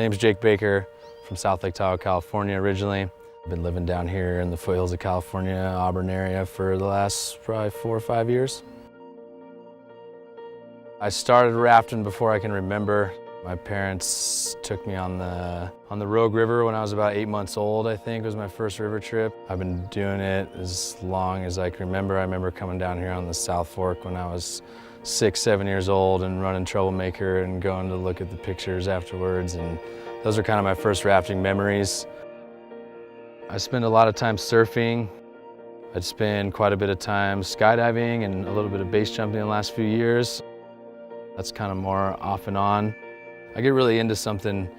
Name's Jake Baker, from South Lake Tahoe, California originally. I've been living down here in the foothills of California, Auburn area for the last probably 4 or 5 years. I started rafting before I can remember. My parents took me on the Rogue River when I was about 8 months old, I think was my first river trip. I've been doing it as long as I can remember. I remember coming down here on the South Fork when I was 6, 7 years old and running Troublemaker and going to look at the pictures afterwards. And those are kind of my first rafting memories. I spend a lot of time surfing. I'd spend quite a bit of time skydiving and a little bit of base jumping in the last few years. That's kind of more off and on. I get really into something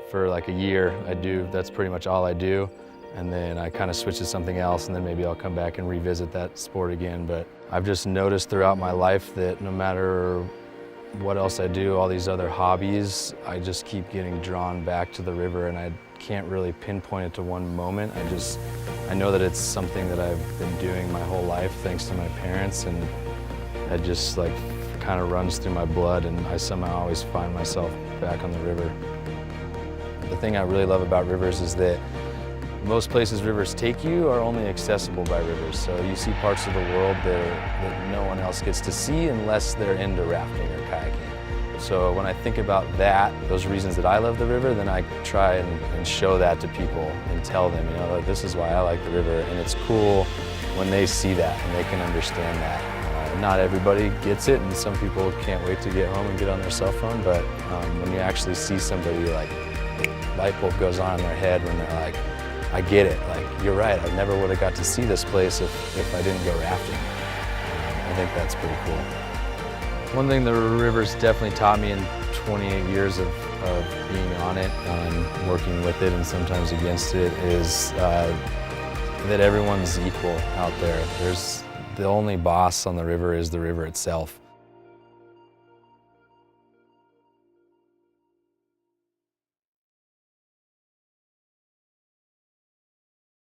for like a year. That's pretty much all I do. And then I kind of switch to something else, and then maybe I'll come back and revisit that sport again. But I've just noticed throughout my life that no matter what else I do, all these other hobbies, I just keep getting drawn back to the river, and I can't really pinpoint it to one moment. I know that it's something that I've been doing my whole life thanks to my parents, and it just like kind of runs through my blood, and I somehow always find myself back on the river. The thing I really love about rivers is that most places rivers take you are only accessible by rivers. So you see parts of the world that no one else gets to see unless they're into rafting or kayaking. So when I think about those reasons that I love the river, then I try and show that to people and tell them, you know, this is why I like the river. And it's cool when they see that and they can understand that. Not everybody gets it, and some people can't wait to get home and get on their cell phone, but when you actually see somebody, like, the light bulb goes on in their head when they're like, I get it, like, you're right, I never would have got to see this place if I didn't go rafting. I think that's pretty cool. One thing the river's definitely taught me in 28 years of being on it, working with it and sometimes against it, is that everyone's equal out there. The only boss on the river is the river itself.